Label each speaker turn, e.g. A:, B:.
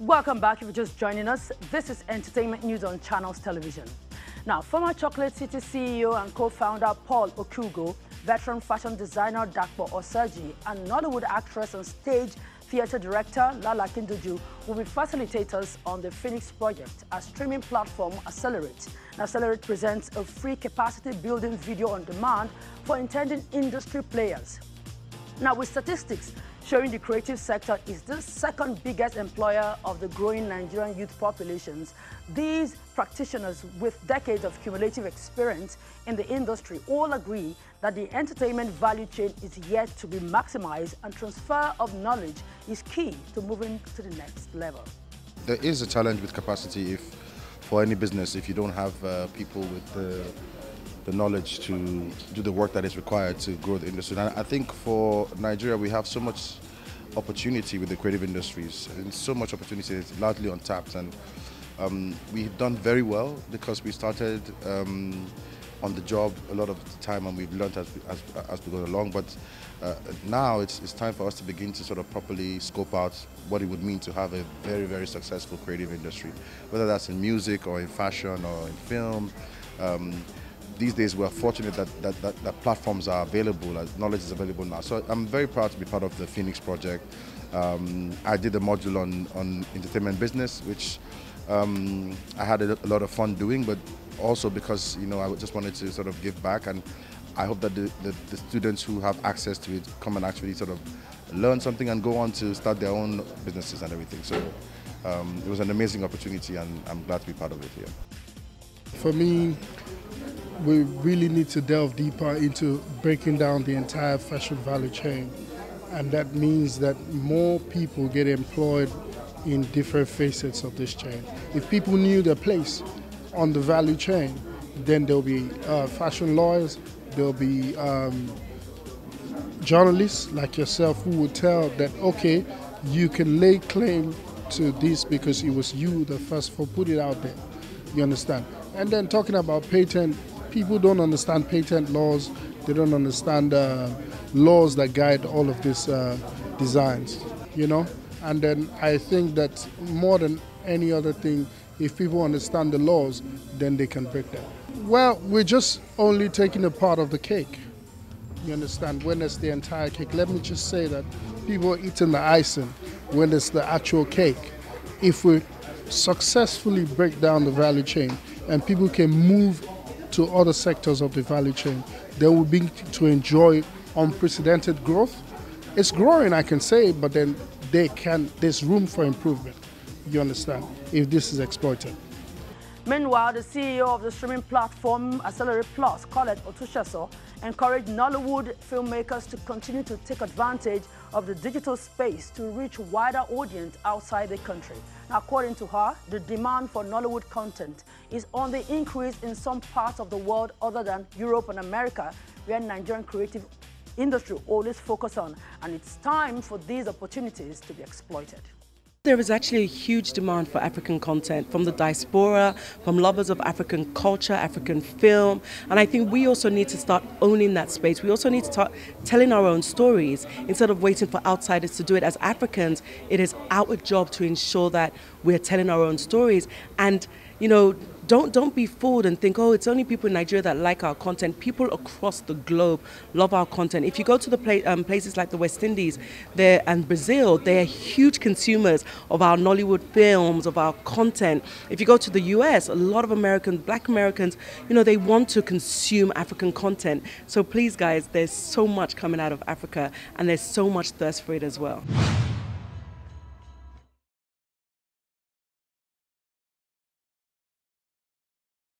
A: Welcome back if you're just joining us. This is Entertainment News on Channels Television. Now, former Chocolate City CEO and co-founder Paul Okeugo, veteran fashion designer Dakpo Osaji, and Nollywood actress and stage theatre director Akindoju will be facilitators on the Phoenix project, a streaming platform Accelerate. Now, Accelerate presents a free capacity building video on demand for intending industry players. Now, with statistics showing the creative sector is the second biggest employer of the growing Nigerian youth populations, these practitioners with decades of cumulative experience in the industry all agree that the entertainment value chain is yet to be maximized, and transfer of knowledge is key to moving to the next level.
B: There is a challenge with capacity for any business if you don't have people with the knowledge to do the work that is required to grow the industry. And I think for Nigeria, we have so much opportunity with the creative industries, and so much opportunity is largely untapped. And we've done very well because we started on the job a lot of the time, and we've learned as we go along. But now it's time for us to begin to sort of properly scope out what it would mean to have a very, very successful creative industry, whether that's in music or in fashion or in film. These days we're fortunate that platforms are available, knowledge is available now. So I'm very proud to be part of the Phoenix project. I did a module on entertainment business, which I had a lot of fun doing, but also because I just wanted to sort of give back, and I hope that the students who have access to it come and actually sort of learn something and go on to start their own businesses and everything. So it was an amazing opportunity, and I'm glad to be part of it here.
C: For me, we really need to delve deeper into breaking down the entire fashion value chain, and that means that more people get employed in different facets of this chain. If people knew their place on the value chain, then there'll be fashion lawyers, there'll be journalists like yourself who would tell that, okay, you can lay claim to this because it was you the first for put it out there. You understand? And then talking about patent, people don't understand patent laws. They don't understand laws that guide all of these designs, And then I think that more than any other thing, if people understand the laws, then they can break them. Well, we're just only taking a part of the cake. You understand? When it's the entire cake, let me just say that people are eating the icing when it's the actual cake. If we successfully break down the value chain and people can move to other sectors of the value chain, they will be to enjoy unprecedented growth. It's growing, I can say, but then there's room for improvement, you understand, if this is exploited.
A: Meanwhile, the CEO of the streaming platform Accelerate Plus, Colette Otushaso, encouraged Nollywood filmmakers to continue to take advantage of the digital space to reach wider audience outside the country. Now, according to her, the demand for Nollywood content is on the increase in some parts of the world other than Europe and America, where Nigerian creative industry always focus on, and it's time for these opportunities to be exploited.
D: There is actually a huge demand for African content from the diaspora, from lovers of African culture, African film, and I think we also need to start owning that space. We also need to start telling our own stories instead of waiting for outsiders to do it. As Africans, it is our job to ensure that we're telling our own stories, and don't be fooled and think, oh, it's only people in Nigeria that like our content. People across the globe love our content. If you go to the places like the West Indies and Brazil, they're huge consumers of our Nollywood films, of our content. If you go to the US, a lot of Black Americans, they want to consume African content. So please, guys, there's so much coming out of Africa, and there's so much thirst for it as well.